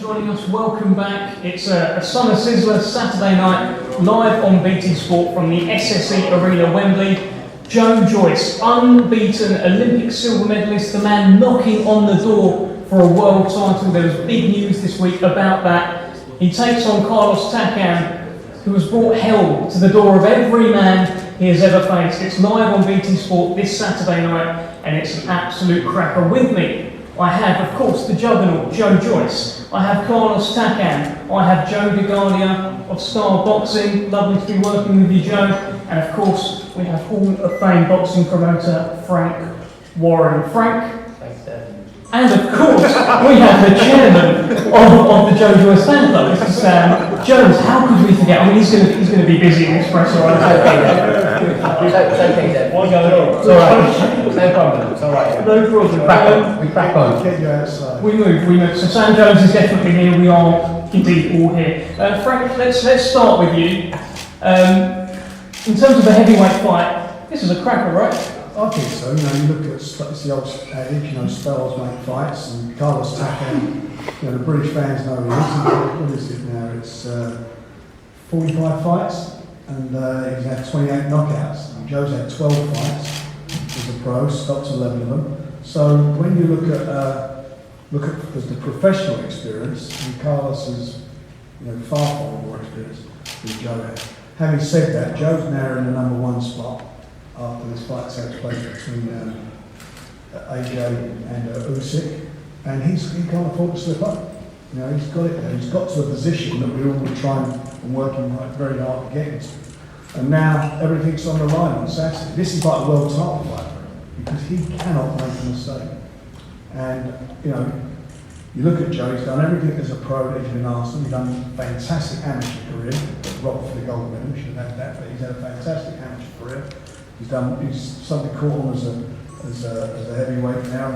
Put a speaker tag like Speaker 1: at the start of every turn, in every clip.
Speaker 1: joining us. Welcome back. It's a summer sizzler Saturday night, live on BT Sport from the SSE Arena, Wembley. Joe Joyce, unbeaten Olympic silver medalist, the man knocking on the door for a world title. There was big news this week about that. He takes on Joyce-Takam, who has brought hell to the door of every man he has ever faced. It's live on BT Sport this Saturday night, and it's an absolute cracker. With me, I have, of course, the juggernaut, Joe Joyce. I have Joyce-Takam. I have Joe DeGardia of Star Boxing. Lovely to be working with you, Joe. And of course, we have Hall of Fame boxing promoter Frank Warren. Frank.
Speaker 2: Thanks, Dad.
Speaker 1: And of course, we have the chairman of the Joe Joyce fan club, Mr. Sam Jones. How could we forget? I mean, he's going to be busy in this press, all right?
Speaker 2: It's okay, Dad.
Speaker 1: What's going on?
Speaker 2: It's all right. No problem. It's all right.
Speaker 1: No problem.
Speaker 2: We crack on.
Speaker 3: Get you outside.
Speaker 1: We move. So Sam Jones is definitely here. We are indeed all here. Frank, let's start with you. In terms of the heavyweight fight, this is a cracker, right?
Speaker 3: I think so. You know, you look at it's the old adage, you know, styles make fights, and Joyce-Takam, you know, the British fans know he is. What is it now? It's 45 fights, and he's had 28 knockouts. And Joe's had 12 fights as a pro, stopped 11 of them. So when you look at the professional experience, and Carlos is, you know, far more experienced than Joe has. Having said that, Joe's now in the #1 spot after this fight takes place between AJ and Usyk, and he can't afford to slip up. You know, he's got it there. He's got to a position that we're all trying and working very hard to get into. And now everything's on the line on Saturday. This is like a world title fight for him because he cannot make a mistake. And you know, you look at Joe, he's done everything as a pro that he's been asked to. He's done a fantastic amateur career, robbed for the gold medal, we should have had that, but he's had a fantastic amateur career. He's something caught on as a heavyweight now,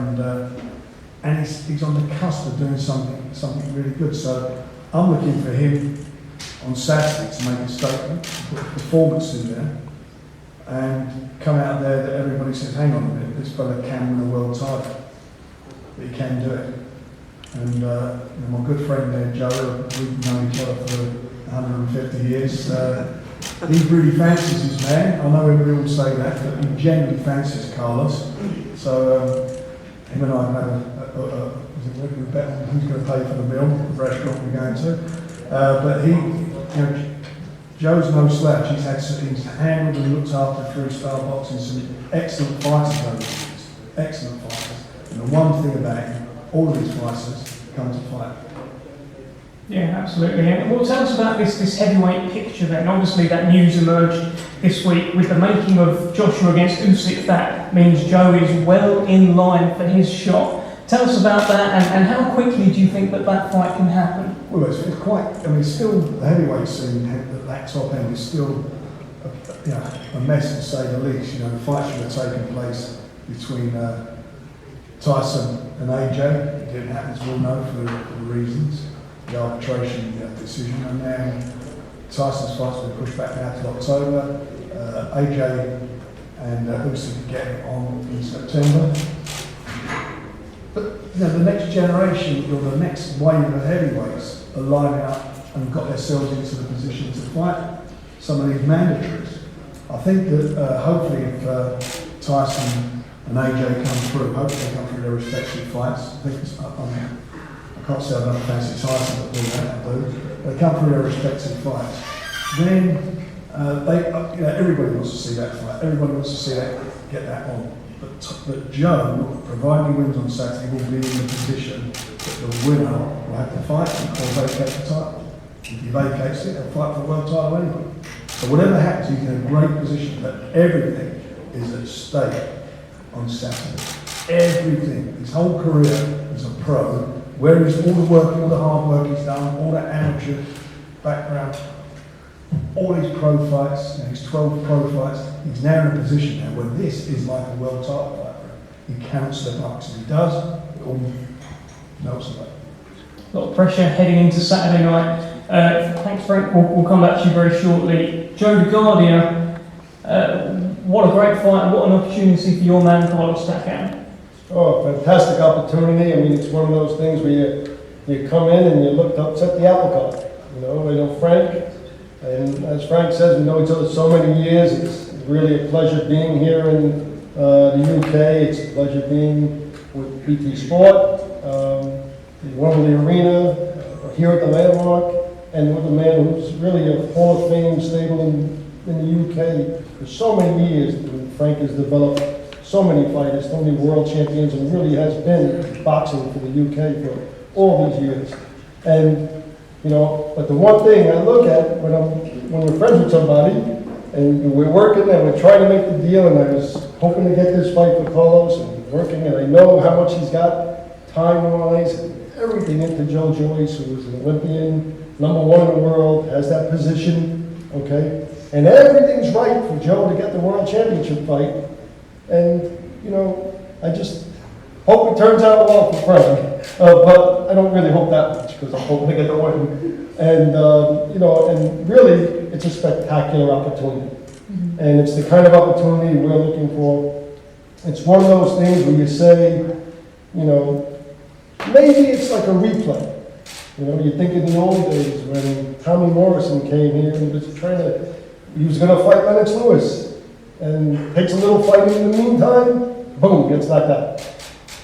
Speaker 3: and he's on the cusp of doing something really good. So I'm looking for him on Saturday to make a statement, put a performance in there, and come out there that everybody says, hang on a minute, this fella can win a world title, that he can do it. And you know, my good friend there, Joe, we've known each other for 150 years. He really fancies his man. I know everybody will say that, but he genuinely fancies Carlos. So him and I have had a bet on who's going to pay for the meal, the restaurant we're going to. But he, you know, Joe's no slouch. He's handled and looked after through Star Boxing some excellent fighters over the years. Excellent fighters. And the one thing about him, all of his fighters come to fight.
Speaker 1: Yeah, absolutely. And well, tell us about this heavyweight picture then. Obviously that news emerged this week with the making of Joshua against Usyk. That means Joe is well in line for his shot. Tell us about that, and how quickly do you think that fight can happen?
Speaker 3: Well, it's quite, I mean, still the heavyweight scene at that top end is still a mess to say the least. You know, the fight should have taken place between Tyson and AJ. It didn't happen, as we all know, for the reasons. The arbitration decision, and now Tyson's fight's been pushed back now to October. AJ and Usyk get it on in September. But you know, the next generation or the next wave of heavyweights are lining up and got themselves into the position to fight some of these mandatories. I think that hopefully if Tyson and AJ come through, hopefully they come through their respective fights. I can't say I don't fancy Tyson, but do that. They come through their respective fights. Then everybody wants to see that fight. Everybody wants to see that, get that on. But Joe, providing he wins on Saturday, will be in the position that the winner will have to fight or vacate the title. If he vacates it, he'll fight for the world title anyway. So whatever happens, he's in a great position. But everything is at stake on Saturday. Everything. His whole career as a pro. Where is all the work, all the hard work he's done, all that amateur background, all his pro fights, his 12 pro fights, he's now in a position now where this is like a world title fight for him. He cannot slip up, because if he does, it all melts away.
Speaker 1: A lot of pressure heading into Saturday night. Thanks, Frank. We'll come back to you very shortly. Joe DeGardia, what a great fight and what an opportunity for your man, Joyce-Takam.
Speaker 4: Oh, fantastic opportunity. I mean, it's one of those things where you come in and you look to upset the apple cart. You know, I know Frank, and as Frank says, we know each other so many years. It's really a pleasure being here in the UK. It's a pleasure being with BT Sport, the Wembley Arena, here at the Landmark, and with a man who's really a Hall of Fame stable in the UK for so many years. And Frank has developed so many fighters, so many world champions, and really has been boxing for the UK for all these years. And you know, but the one thing I look at when we're friends with somebody and we're working and we're trying to make the deal, and I was hoping to get this fight for Carlos and working, and I know how much he's got time-wise and everything into Joe Joyce, who was an Olympian, #1 in the world, has that position, okay? And everything's right for Joe to get the world championship fight. And, you know, I just hope it turns out well for Frank. But I don't really hope that much, because I'm hoping to get the win. And, you know, and really, it's a spectacular opportunity. And it's the kind of opportunity we're looking for. It's one of those things where you say, you know, maybe it's like a replay. You know, you think in the old days when Tommy Morrison came here and was he was going to fight Lennox Lewis, and takes a little fighting in the meantime, boom, gets knocked out.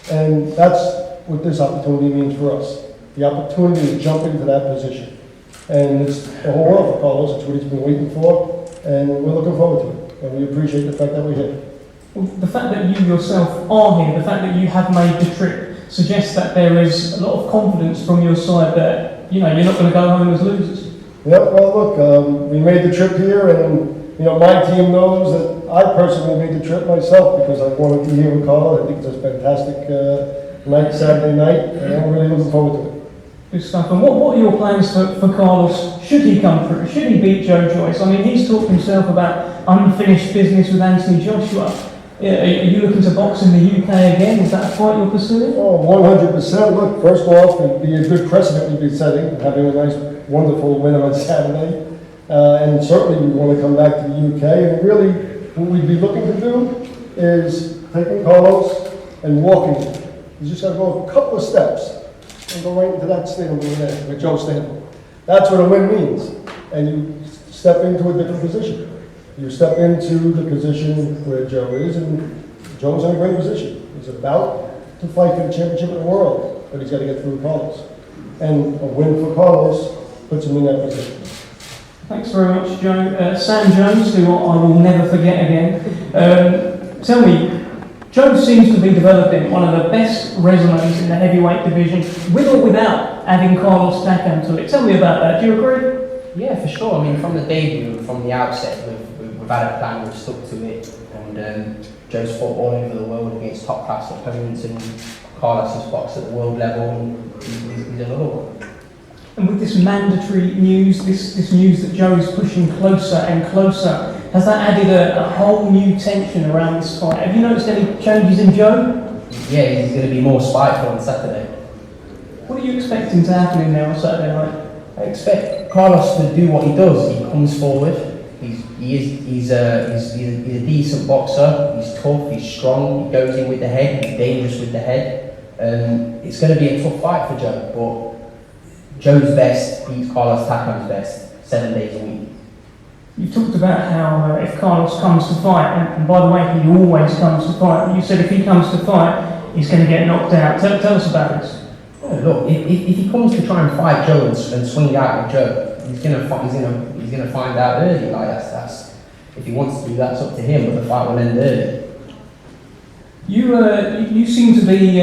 Speaker 4: And that's what this opportunity means for us. The opportunity to jump into that position. And it's the whole world for Carlos. It's what he's been waiting for, and we're looking forward to it. And we appreciate the fact that we're here.
Speaker 1: Well, the fact that you yourself are here, the fact that you have made the trip, suggests that there is a lot of confidence from your side that, you know, you're not going to go home as losers.
Speaker 4: Yeah, well, look, we made the trip here, and you know, my team knows that I personally made the trip myself because I wanted to be here with Carl. I think it's a fantastic night, Saturday night, and I'm really looking forward to it.
Speaker 1: Good stuff. And what are your plans for Carlos, should he come through? Should he beat Joe Joyce? I mean, he's talked himself about unfinished business with Anthony Joshua. Are you looking to box in the UK again? Is that a fight you're pursuing?
Speaker 4: Oh, 100%. Look, first off, it'd be a good precedent we'd be setting, having a nice, wonderful win on Saturday. And certainly we want to come back to the UK. And really, what we'd be looking to do is taking Carlos and walking him. You just got to go a couple of steps and go right into that stand over there, where Joe's standing. That's what a win means. And you step into a different position. You step into the position where Joe is, and Joe's in a great position. He's about to fight for the championship of the world, but he's got to get through Carlos. And a win for Carlos puts him in that position.
Speaker 1: Thanks very much, Joe. Sam Jones, who I will never forget again. Tell me, Joe seems to be developing one of the best resumes in the heavyweight division, with or without adding Carlos Takam to it. Tell me about that. Do you agree?
Speaker 2: Yeah, for sure. I mean, from the debut, from the outset, we've had a plan, we've stuck to it, and Joe's fought all over the world against top class opponents, and Carlos has boxed at the world level, and he's another one.
Speaker 1: And with this mandatory news, this news that Joe is pushing closer and closer, has that added a whole new tension around this fight? Have you noticed any changes in Joe?
Speaker 2: Yeah, he's going to be more spiteful on Saturday.
Speaker 1: What are you expecting to happen in there on Saturday night?
Speaker 2: I expect Carlos to do what he does. He comes forward. He's a decent boxer. He's tough. He's strong. He goes in with the head. He's dangerous with the head. It's going to be a tough fight for Joe, but Joe's best beats Carlos Takam's best 7 days a week.
Speaker 1: You've talked about how if Carlos comes to fight, and by the way, he always comes to fight. You said if he comes to fight, he's going to get knocked out. Tell us about this.
Speaker 2: Oh, look, if he comes to try and fight Joe and swing out with Joe, he's going to find out early. Like that's if he wants to do that, it's up to him. But the fight will end early.
Speaker 1: You seem to be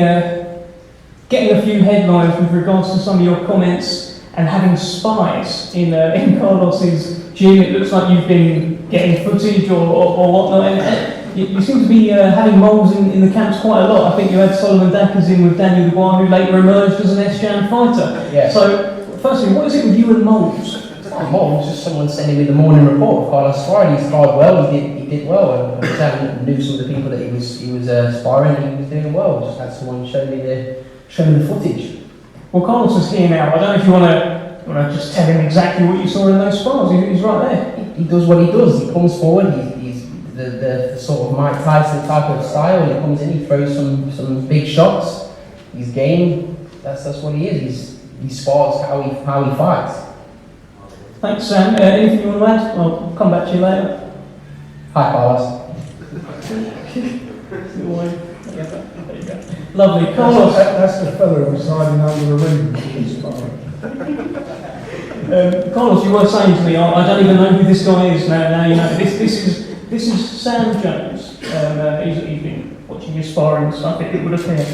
Speaker 1: getting a few headlines with regards to some of your comments and having spies in Carlos's gym. It looks like you've been getting footage or whatnot. And you seem to be having moles in the camps quite a lot. I think you had Solomon Dackers in with Daniel Dubois, who later emerged as an SJAM fighter.
Speaker 2: Yeah.
Speaker 1: So, firstly, what is it with you and moles?
Speaker 2: Moles, just someone sending me the morning report of Carlos sparring. He sparred well. He did well. And Sam knew some of the people that he was sparring, and he was doing well. Just had someone show me the footage.
Speaker 1: Well, Carlos is here now. I don't know if you want to just tell him exactly what you saw in those spars. He's right there.
Speaker 2: He does what he does. He comes forward. He's the sort of Mike Tyson type of style. He comes in. He throws some big shots. He's game. That's what he is. he spars how he fights.
Speaker 1: Thanks, Sam. Anything you want to add? I'll come back to you later.
Speaker 2: Hi, Carlos.
Speaker 1: There you go. Lovely. Carlos.
Speaker 3: That's the fellow who's hiding under the ring. He's sparring.
Speaker 1: Carlos, you were saying to me, I don't even know who this guy is now. You know, this is Sam Jones. He's been watching your sparring and stuff. It would appear.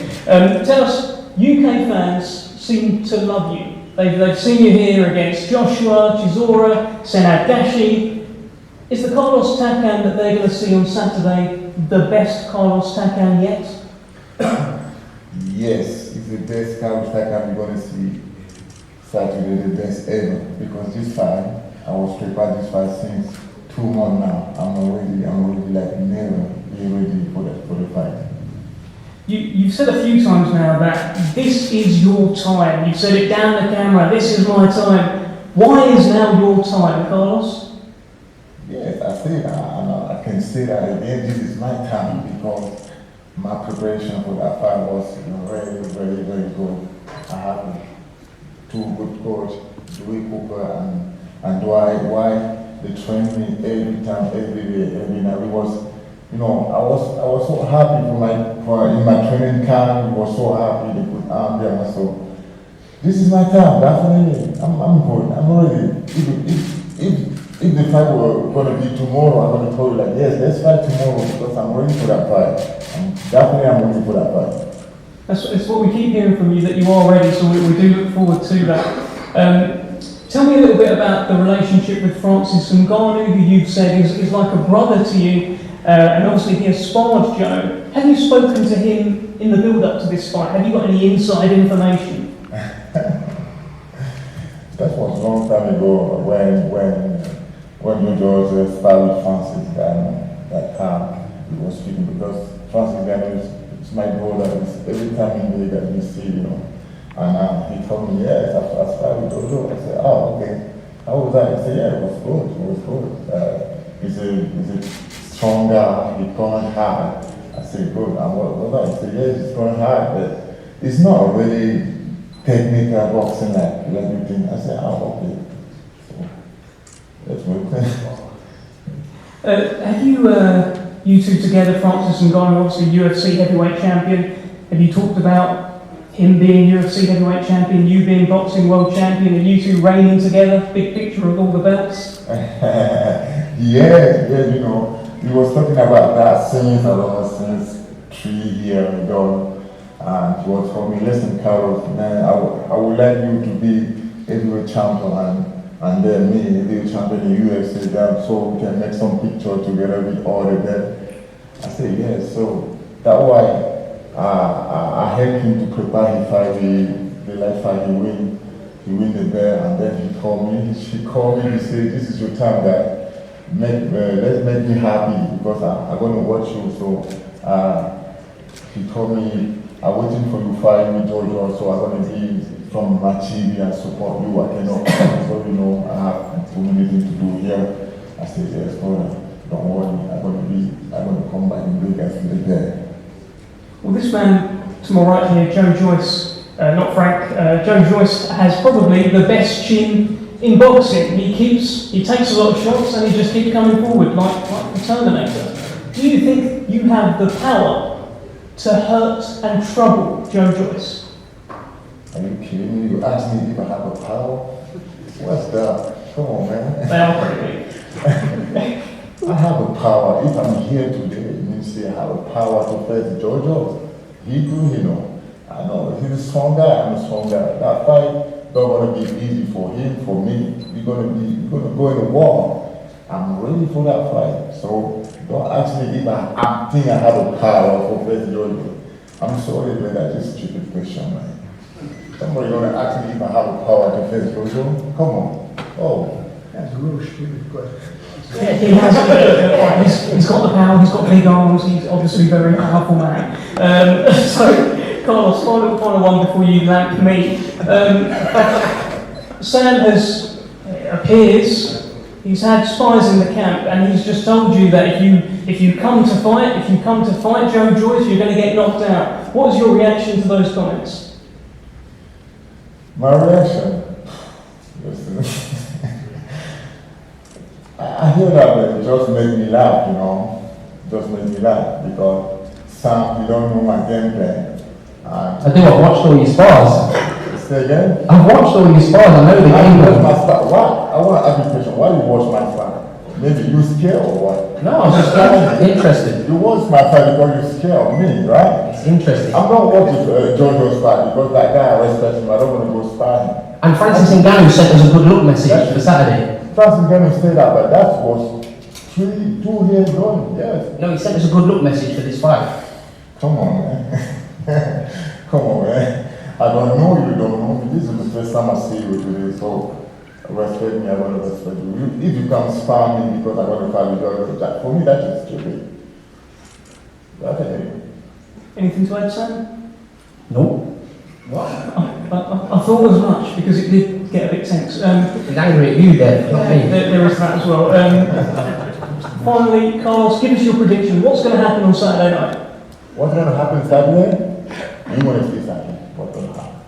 Speaker 1: Tell us, UK fans seem to love you. They've seen you here against Joshua, Chisora, Senad Dashi. Is the Carlos Takam that they're going to see on Saturday the best Carlos Takam yet?
Speaker 5: Yes, it's the best Takam you're going to see Saturday, the best ever. Because this fight, I was prepared this fight since 2 months now. I'm already like never be ready for the fight.
Speaker 1: You've said a few times now that this is your time. You've said it down the camera, this is my time. Why is now your time, Carlos?
Speaker 5: Yes, I say that, and I can say that again, this is my time because my preparation for that fight was very, very, very good. I have 2 good coaches, Dewey Cooper and Dwight White. They trained me every time, every day, every night. It was, I was so happy in my training camp. We was so happy. They put arm there. So this is my time, definitely. I'm good. I'm ready. If the fight were going to be tomorrow, I'm going to tell you like, yes, let's fight tomorrow because I'm ready for that fight. I'm ready for that fight.
Speaker 1: That's what we keep hearing from you, that you are ready, so we do look forward to that. Tell me a little bit about the relationship with Francis Ngannou, who you've said is like a brother to you, and obviously he has sparred Joe. Have you spoken to him in the build-up to this fight? Have you got any inside information?
Speaker 5: That was a long time ago when Joe was sparred with Francis that time. He was speaking because Francis Ngannou is my brother. Every time he did that, we see, And he told me, yes, I sparred with Jojo. I said, oh, okay. How was that? He said, yeah, it was good. It was good. He's a strong guy. He going hard. I said, good. And what was that? He said, yes, he's going hard, but it's not really technical boxing like you think. I said, oh, okay. So that's what
Speaker 1: Have you two together, Francis Ngannou, obviously UFC heavyweight champion, have you talked about him being UFC heavyweight champion, you being boxing world champion, and you two reigning together, big picture of all the belts?
Speaker 5: Yes, he was talking about that since 3 years ago. And he was telling me, listen, Carlos, man, I would like you to be heavyweight champion and then me, heavyweight champion in UFC, so we can make some picture together with all the belts. I said, yes, so that's why I helped him to prepare his fight, the last fight he win the belt, and then he called me, he said, this is your time, guy. Let's make me happy because I'm going to watch you. So he told me, I'm waiting for you fight with Jojo, so I'm going to be from my TV and support you. I cannot, so I have too many things to do here. I said, yes, brother, don't worry, I'm going to come back and bring us to the bed.
Speaker 1: Well, this man to my right here, Joe Joyce, not Frank, Joe Joyce has probably the best chin in boxing. He takes a lot of shots and he just keeps coming forward like the Terminator. Do you think you have the power to hurt and trouble Joe Joyce?
Speaker 5: Are you kidding me? You asked me if I have a power? What's that? Come on, man.
Speaker 1: They are pretty big.
Speaker 5: I have a power. If I'm here today, it means I have a power to face Jojo. He do, I know. He's a strong guy. I'm a strong guy. That fight don't want to be easy for him, for me. We're gonna go in the war. I'm ready for that fight. So don't ask me if I think I have a power for face Jojo. I'm sorry, man. That's just a stupid question, man. Somebody gonna ask me if I have a power to face Jojo? Come on. Oh.
Speaker 3: That's a real stupid question.
Speaker 1: Yeah, he has. He's got the power. He's got big arms. He's obviously a very powerful man. So, Carlos, final one before you thank me. Sam appears. He's had spies in the camp, and he's just told you that if you come to fight Joe Joyce, you're going to get knocked out. What is your reaction to those comments?
Speaker 5: My reaction? Listen. I hear that, but it just made me laugh, you know. Just made me laugh because Sam, you don't know my game plan.
Speaker 2: I do. I've watched all your spars.
Speaker 5: Say again?
Speaker 2: I've watched all your spars. I know the
Speaker 5: I
Speaker 2: game.
Speaker 5: watch my spar. Why? I want to ask you a question. Why you watch my spar? Maybe you scared or what?
Speaker 2: No, I'm just interested.
Speaker 5: You watch my fight because you're scared of me, right?
Speaker 2: It's interesting.
Speaker 5: I'm not watching Jojo's fight because that guy I respect him. I don't want to go spar him.
Speaker 2: And Francis Ngannou sent us a good luck message for Saturday.
Speaker 5: Francis Ngannou say that, but that was 2 years ago. Yes.
Speaker 2: No, he sent us a good luck message for this fight.
Speaker 5: Come on, man. Come on, man. I don't know you, don't know me. This is the first time I see you today, so respect me, I want to respect you. If you come spar me because I want to fight with you, for me that is stupid. But anyway.
Speaker 1: Anything to add, Sam?
Speaker 2: No.
Speaker 1: I thought as much because it did get a bit tense.
Speaker 2: He's angry at you there, not me.
Speaker 1: There is that as well. Finally, Carlos, give us your prediction. What's going to happen on Saturday night?
Speaker 5: What's going to happen Saturday? You want to see Saturday. What's going to happen?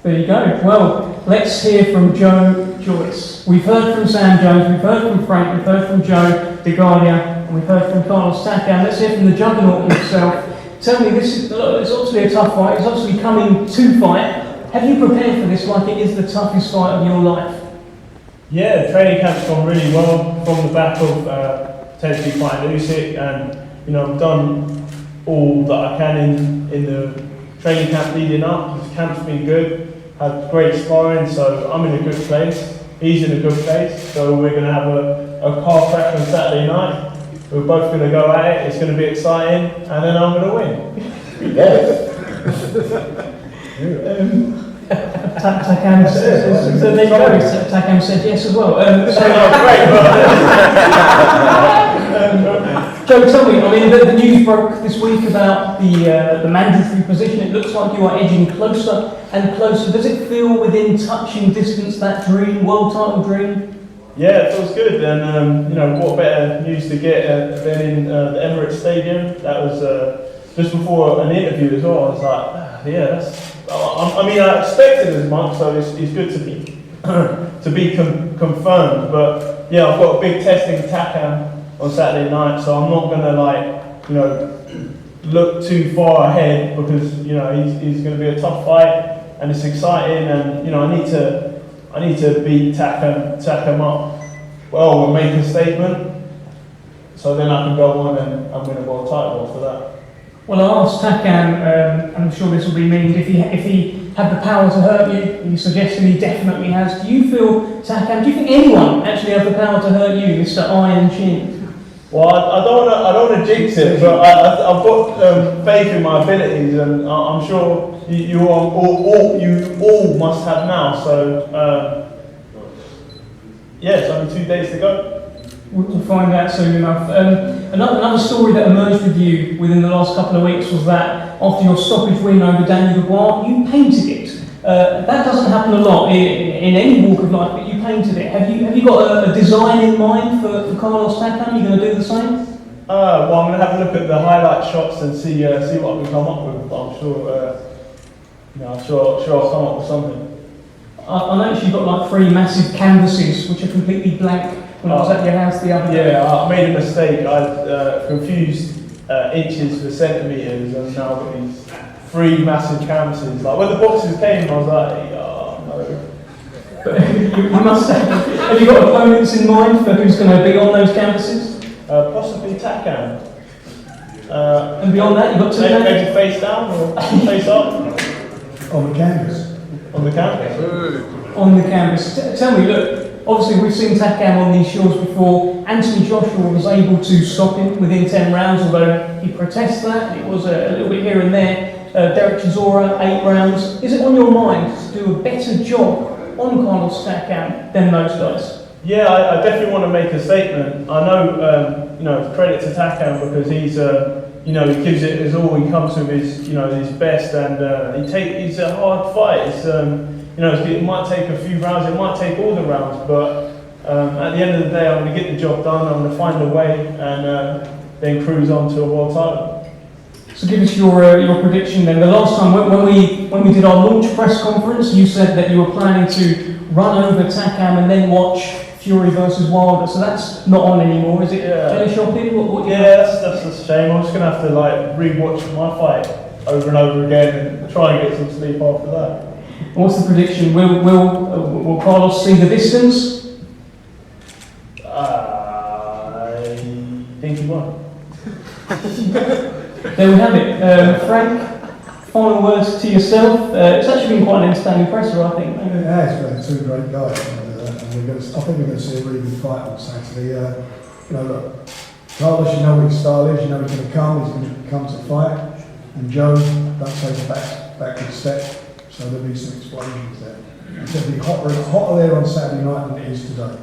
Speaker 1: There you go. Well, let's hear from Joe Joyce. We've heard from Sam Jones, we've heard from Frank, we've heard from Joe DeGardia, and we've heard from Carlos Takam. Let's hear from the juggernaut himself. Tell me, it's obviously a tough fight. It's obviously coming to fight. Have you prepared for this like it is the toughest fight of your life?
Speaker 6: Yeah, training camp's gone really well from the back of potentially fighting Usyk, and you know I've done all that I can in the training camp leading up. The camp's been good, had great sparring, so I'm in a good place. He's in a good place, so we're going to have a car crash on Saturday night. We're both going to go at it. It's going to be exciting, and then I'm going to win.
Speaker 5: Yes.
Speaker 1: Takam said, so there you go. Takam said yes as well. Joe, tell me, I mean, the news broke this week about the mandatory position. It looks like you are edging closer and closer. Does it feel within touching distance, that dream, world title dream?
Speaker 6: Yeah, it feels good, and you know what better news to get than in the Emirates Stadium. That was just before an interview as well. I was like, yeah, that's. I mean, I expected as much, so it's good to be confirmed. But yeah, I've got a big testing Takam on Saturday night, so I'm not gonna look too far ahead because he's going to be a tough fight and it's exciting, and I need to beat Takam up well and make a statement, so then I can go on and win a world title after that.
Speaker 1: Well, I asked Takam, I'm sure this will be mean, if he had the power to hurt you. He suggested he definitely has. Do you feel, Takam, do you think anyone actually has the power to hurt you, Mr. Iron Chin?
Speaker 6: Well, I don't want to jinx it, but I've got faith in my abilities, and I'm sure you all must have now. So yeah, it's only 2 days to go.
Speaker 1: We'll find out soon enough. Another story that emerged with you within the last couple of weeks was that after your stoppage win over Daniel Dubois, you painted it. That doesn't happen a lot in any walk of life, but you painted it. Have you got a design in mind for Carlos Takam? Are you going to do the same?
Speaker 6: Well, I'm going to have a look at the highlight shots and see what I can come up with. I'm sure I'll come up with something.
Speaker 1: I noticed you've got like 3 massive canvases which are completely blank. When I was at your house the other day.
Speaker 6: Yeah, I made a mistake. I confused inches for centimetres, and now I've got these 3 massive canvases. Like when the boxes came, I was like, oh no.
Speaker 1: But you must have you got opponents in mind for who's going to be on those canvases?
Speaker 6: Possibly Takam.
Speaker 1: And beyond that, you've got 2
Speaker 6: maybe face down or face up
Speaker 3: On the canvas.
Speaker 6: on the canvas.
Speaker 1: On the canvas. Tell me, look. Obviously, we've seen Takam on these shores before. Anthony Joshua was able to stop him within 10 rounds, although he protests that. It was a little bit here and there. Derek Chisora, 8 rounds. Is it on your mind to do a better job on Carlos Takam than those guys?
Speaker 6: Yeah, I definitely want to make a statement. I know, credit to Takam because he's, he gives it his all. He comes with his best, and he's a hard fight. It's, it might take a few rounds, it might take all the rounds, but at the end of the day, I'm going to get the job done. I'm going to find a way and then cruise on to a world title.
Speaker 1: So give us your prediction then. The last time when we did our launch press conference, you said that you were planning to run over Takam and then watch Fury versus Wilder. So that's not on anymore, is it?
Speaker 6: Yeah.
Speaker 1: Jenny Shopping? What
Speaker 6: Yeah, that's a shame. I'm just gonna have to like re-watch my fight over and over again and try and get some sleep after that.
Speaker 1: What's the prediction? Will Carlos see the distance?
Speaker 6: I think he won.
Speaker 1: There we have it. Frank, final words to yourself. It's actually been quite an entertaining presser, I think.
Speaker 3: Yeah, it's been two great guys, and I think we're going to see a really good fight on Saturday. Look, Carlos, you know what his style is, you know he's going to come to fight, and Joe, don't take a backward step, so there'll be some explosions there. It's going to be hotter there on Saturday night than it is today.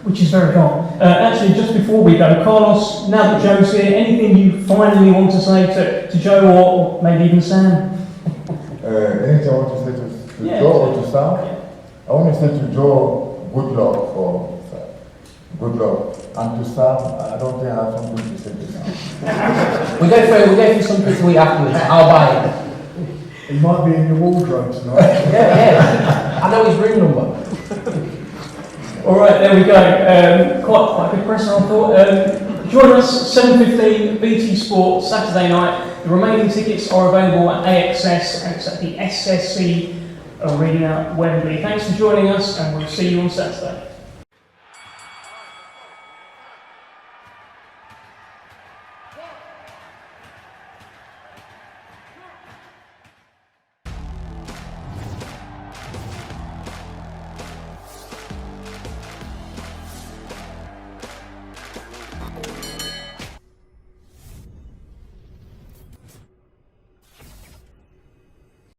Speaker 1: Which is very calm. Actually, just before we go, Carlos, now that Joe's here, anything you finally want to say to Joe or maybe even Sam?
Speaker 5: Anything I want to say to
Speaker 1: Yeah,
Speaker 5: Joe or to Sam?
Speaker 1: Yeah.
Speaker 5: I want to say to Joe, good luck. Good luck. And to Sam, I don't think I have something to say to Sam.
Speaker 2: We go through something to eat afterwards. I'll buy it.
Speaker 3: He might be in your wardrobe tonight.
Speaker 2: Yeah. I know his room number.
Speaker 1: All right, there we go. Quite a good presser, I thought. Join us 7:15 BT Sport Saturday night. The remaining tickets are available at AXS and it's at the SSC Arena, Wembley. Thanks for joining us, and we'll see you on Saturday.
Speaker 7: One.